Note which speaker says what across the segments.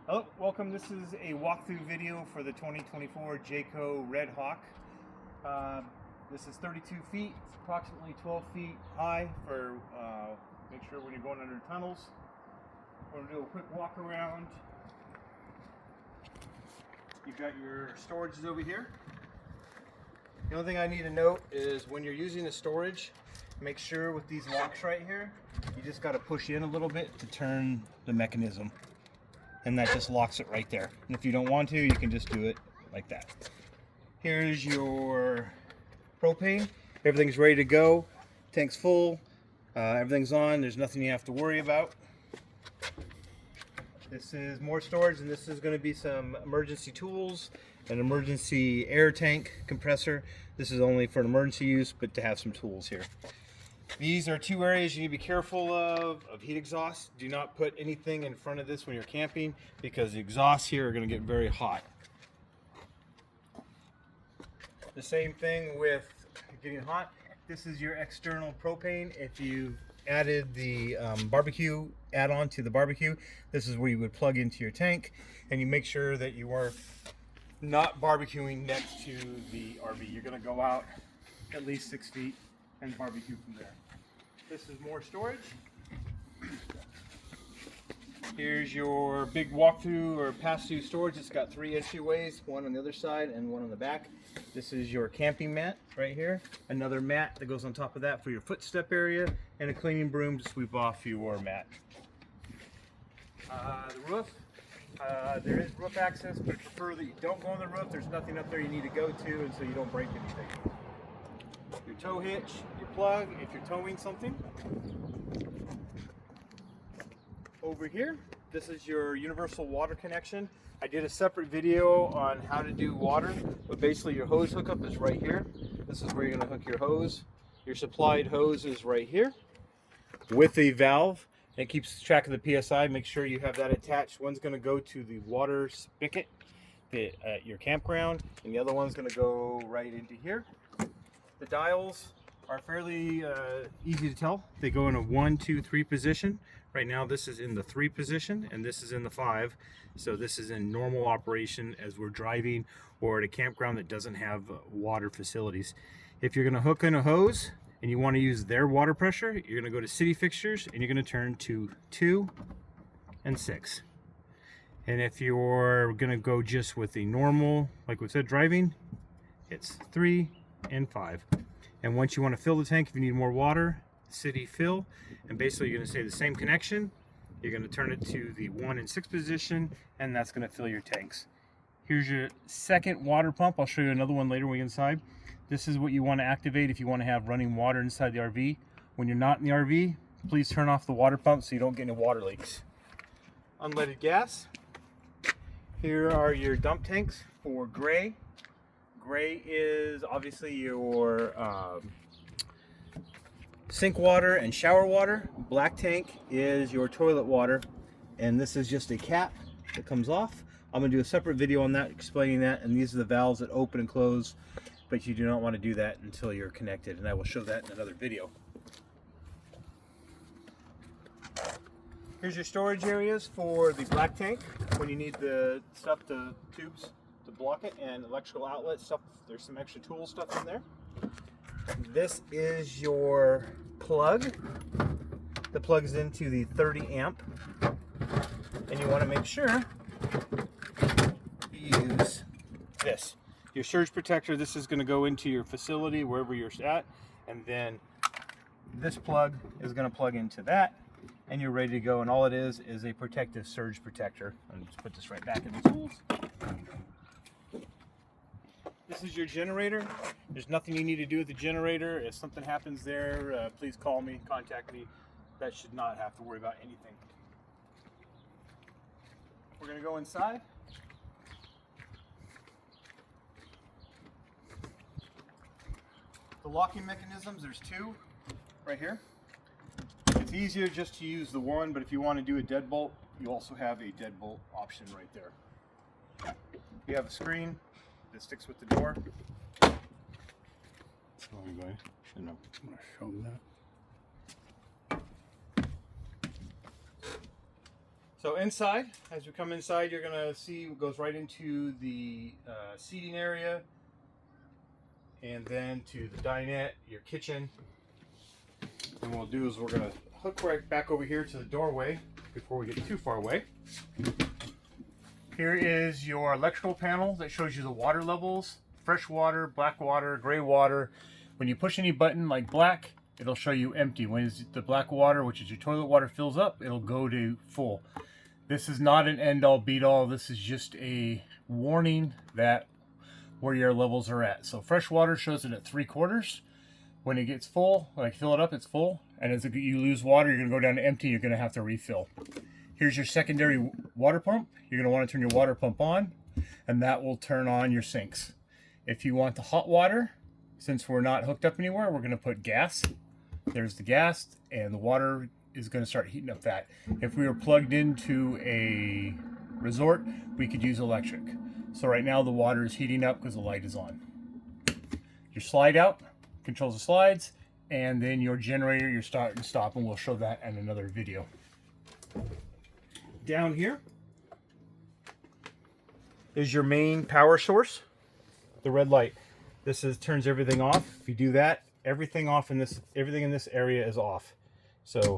Speaker 1: Hello, welcome. This is a walkthrough video for the 2024 Jayco Redhawk. This is 32 feet, it's approximately 12 feet high for make sure when you're going under tunnels. We're going to do a quick walk around. You've got your storages over here. The only thing I need to note is when you're using the storage, make sure with these locks right here, you just got to push in a little bit to turn the mechanism. And that just locks it right there. And if you don't want to, you can just do it like that. Here's your propane. Everything's ready to go. Tank's full. Everything's on. There's nothing you have to worry about. This is more storage, and this is going to be some emergency tools, an emergency air tank compressor. This is only for an emergency use, but to have some tools here. These are two areas you need to be careful of heat exhaust. Do not put anything in front of this when you're camping because the exhausts here are going to get very hot. The same thing with getting hot. This is your external propane. If you added the barbecue add-on to the barbecue, this is where you would plug into your tank, and you make sure that you are not barbecuing next to the RV. You're going to go out at least 6 feet and barbecue from there. This is more storage. Here's your big walkthrough or pass-through storage. It's got 3 entryways, one on the other side and one on the back. This is your camping mat right here. Another mat that goes on top of that for your footstep area, and a cleaning broom to sweep off your mat. The roof. There is roof access, but I prefer that you don't go on the roof. There's nothing up there you need to go to, and so you don't break anything. Your tow hitch, your plug, if you're towing something. Over here, this is your universal water connection. I did a separate video on how to do water, but basically your hose hookup is right here. This is where you're going to hook your hose. Your supplied hose is right here with a valve. It keeps track of the PSI. Make sure you have that attached. One's going to go to the water spigot at your campground, and the other one's going to go right into here. The dials are fairly easy to tell. They go in a 1, 2, 3 position. Right now this is in the 3 position and this is in the 5. So this is in normal operation as we're driving or at a campground that doesn't have water facilities. If you're going to hook in a hose and you want to use their water pressure, you're going to go to city fixtures and you're going to turn to 2 and 6. And if you're going to go just with the normal, like we said, driving, it's 3 and 5. And once you want to fill the tank, if you need more water, city fill, and basically you're going to say the same connection. You're going to turn it to the 1 and 6 position, and that's going to fill your tanks. Here's your second water pump. I'll show you another one later when we get inside. This is what you want to activate if you want to have running water inside the RV. When you're not in the RV, please turn off the water pump so you don't get any water leaks. Unleaded gas. Here are your dump tanks for gray. Gray is obviously your sink water and shower water. Black tank is your toilet water, and this is just a cap that comes off. I'm going to do a separate video on that explaining that, and these are the valves that open and close, but you do not want to do that until you're connected, and I will show that in another video. Here's your storage areas for the black tank when you need the stuff, the tubes to block it, and electrical outlet stuff. There's some extra tool stuff in there. This is your plug that plugs into the 30 amp, and you want to make sure you use this. Your surge protector, this is going to go into your facility wherever you're at, and then this plug is going to plug into that, and you're ready to go. And all it is a protective surge protector. And just put this right back in the tools. This is your generator. There's nothing you need to do with the generator. If something happens there, please call me, contact me. That should not have to worry about anything. We're going to go inside. The locking mechanisms, there's 2 right here. It's easier just to use the one, but if you want to do a deadbolt, you also have a deadbolt option right there. You have a screen that sticks with the door.
Speaker 2: Oh, anyway, I'm going to show them that.
Speaker 1: So inside, as we come inside, you're gonna see it goes right into the seating area, and then to the dinette, your kitchen. And what we'll do is we're gonna hook right back over here to the doorway before we get too far away. Here is your electrical panel that shows you the water levels: fresh water, black water, gray water. When you push any button like black, it'll show you empty. When the black water, which is your toilet water, fills up, it'll go to full. This is not an end-all be-all. This is just a warning that where your levels are at. So fresh water shows it at 3/4. When it gets full, like fill it up, it's full. And as you lose water, you're gonna go down to empty. You're gonna have to refill. Here's your secondary water pump. You're gonna want to turn your water pump on, and that will turn on your sinks. If you want the hot water, since we're not hooked up anywhere, we're gonna put gas. There's the gas, and the water is going to start heating up that. If we were plugged into a resort, we could use electric. So right now the water is heating up because the light is on. Your slide out controls the slides, and then your generator, your start and stop, and we'll show that in another video. Down here is your main power source, the red light. This turns everything off. If you do that, everything in this area is off. So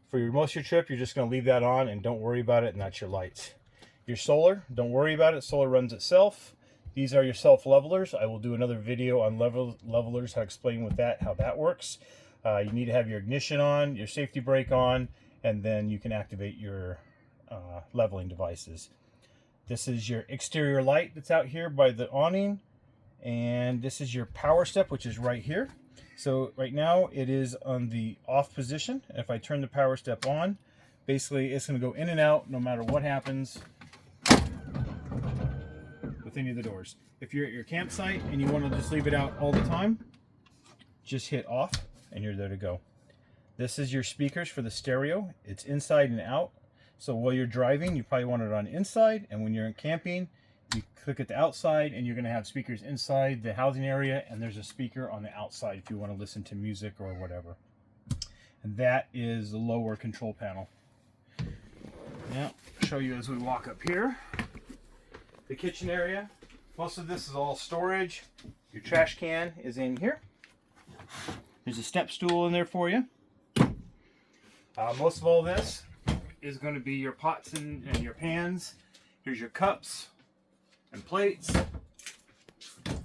Speaker 1: for most of your trip, you're just going to leave that on and don't worry about it, and that's your lights. Your solar, don't worry about it. Solar runs itself. These are your self levelers. I will do another video on levelers, how to explain how that works. You need to have your ignition on, your safety brake on, and then you can activate your leveling devices. This is your exterior light that's out here by the awning, and this is your power step, which is right here. So right now it is on the off position. If I turn the power step on, basically it's going to go in and out no matter what happens with any of the doors. If you're at your campsite and you want to just leave it out all the time, just hit off and you're there to go. This is your speakers for the stereo. It's inside and out. So while you're driving, you probably want it on inside, and when you're camping, you click at the outside and you're going to have speakers inside the housing area, and there's a speaker on the outside if you want to listen to music or whatever. And that is the lower control panel. Now, I'll show you as we walk up here. The kitchen area. Most of this is all storage. Your trash can is in here. There's a step stool in there for you. Most of all this is going to be your pots and your pans. Here's your cups and plates.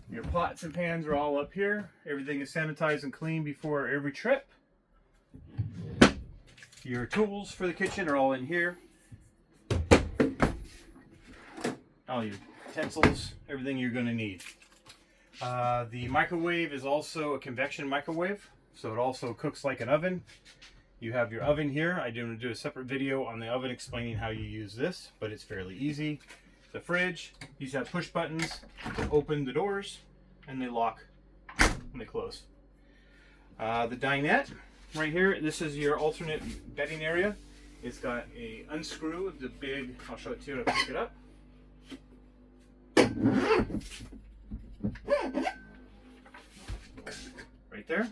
Speaker 1: Your pots and pans are all up here. Everything is sanitized and cleaned before every trip. Your tools for the kitchen are all in here. All your utensils, everything you're going to need. The microwave is also a convection microwave, so it also cooks like an oven. You have your oven here. I didn't do a separate video on the oven explaining how you use this, but it's fairly easy. The fridge, these have push buttons to open the doors, and they lock when they close. The dinette right here, this is your alternate bedding area. It's got a unscrew of the big, I'll show it to you to pick it up. Right there.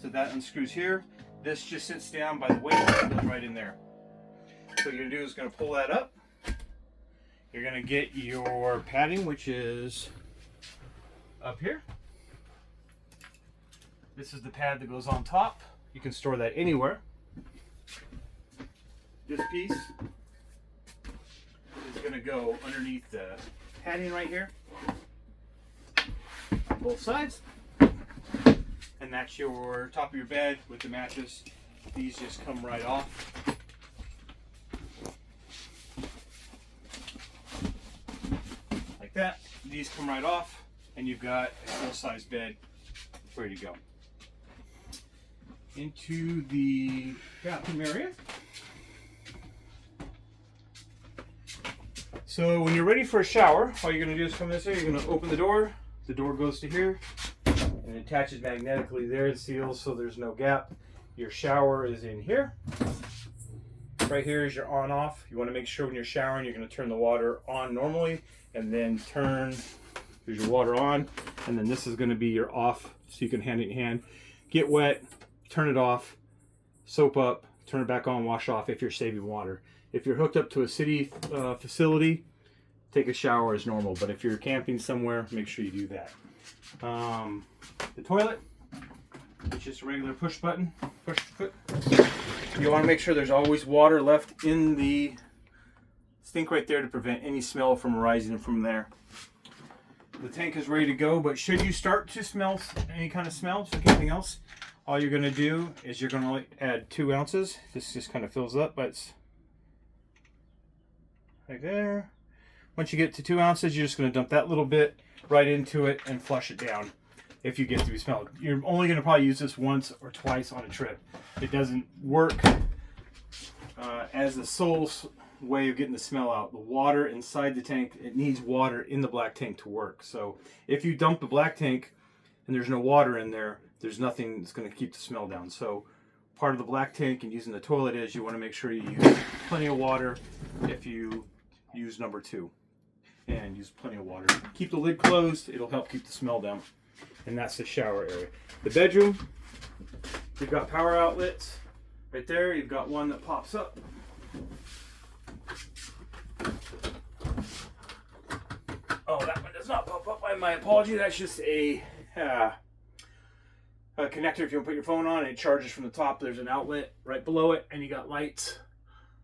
Speaker 1: So that unscrews here. This just sits down by the weight and goes right in there. So what you're gonna do is gonna pull that up. You're going to get your padding, which is up here. This is the pad that goes on top. You can store that anywhere. This piece is going to go underneath the padding right here on both sides. And that's your top of your bed with the mattress. These just come right off. That. These come right off, and you've got a full-size bed ready to go. Into the bathroom area. So when you're ready for a shower, all you're going to do is come this way. You're going to open the door goes to here, and it attaches magnetically there. It seals so there's no gap. Your shower is in here. Right here is your on-off. You want to make sure when you're showering, you're going to turn the water on normally, and then here's your water on, and then this is going to be your off, so you can hand it in hand. Get wet, turn it off, soap up, turn it back on, wash off if you're saving water. If you're hooked up to a city facility, take a shower as normal. But if you're camping somewhere, make sure you do that. The toilet, it's just a regular push button, push foot. You want to make sure there's always water left in the sink right there to prevent any smell from arising from there. The tank is ready to go, but should you start to smell any kind of smell, just like anything else, all you're going to do is you're going to add 2 ounces. This just kind of fills up, but it's right there. Once you get to 2 ounces, you're just going to dump that little bit right into it and flush it down. If you get to smell, you're only going to probably use this once or twice on a trip. It doesn't work as the sole way of getting the smell out. The water inside the tank, it needs water in the black tank to work. So if you dump the black tank and there's no water in there, there's nothing that's going to keep the smell down. So part of the black tank and using the toilet is you want to make sure you use plenty of water if you use number 2. And use plenty of water. Keep the lid closed, it'll help keep the smell down. And that's the shower area. The bedroom, you've got power outlets right there. You've got one that pops up. Oh, that one does not pop up. My apology. That's just a connector if you want to put your phone on. It charges from the top. There's an outlet right below it, and you got lights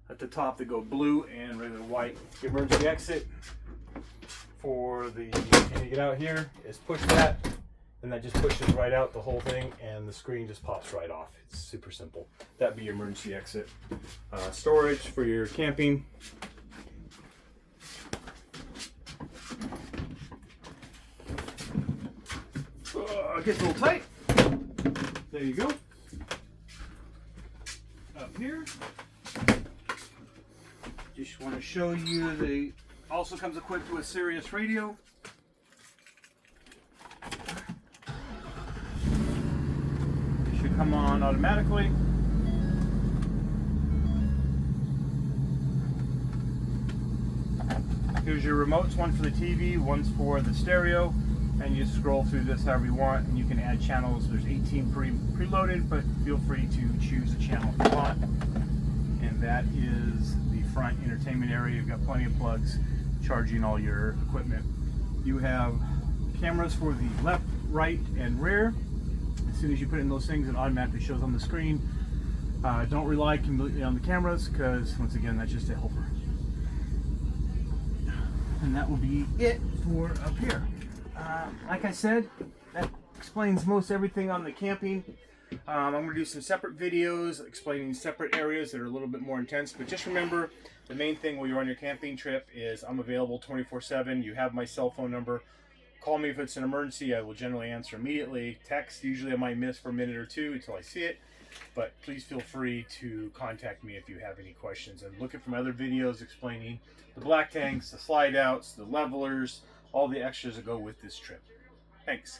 Speaker 1: at the top that go blue and regular white. The emergency exit for the, and you get out here is push that. And that just pushes right out the whole thing, and the screen just pops right off. It's super simple. That'd be your emergency exit. Storage for your camping. It gets a little tight. There you go. Up here. Just want to show you the, also comes equipped with Sirius Radio. Come on automatically. Here's your remotes, one for the TV, one's for the stereo, and you scroll through this however you want, and you can add channels. There's 18 preloaded, but feel free to choose a channel if you want. And that is the front entertainment area. You've got plenty of plugs charging all your equipment. You have cameras for the left, right, and rear. As soon as you put in those things, it automatically shows on the screen. Don't rely completely on the cameras because, once again, that's just a helper. And that will be it for up here. Like I said, that explains most everything on the camping. I'm going to do some separate videos explaining separate areas that are a little bit more intense. But just remember, the main thing while you're on your camping trip is I'm available 24/7. You have my cell phone number. Call me if it's an emergency. I will generally answer immediately. Text, usually I might miss for a minute or 2 until I see it. But please feel free to contact me if you have any questions. And look at from other videos explaining the black tanks, the slide outs, the levelers, all the extras that go with this trip. Thanks.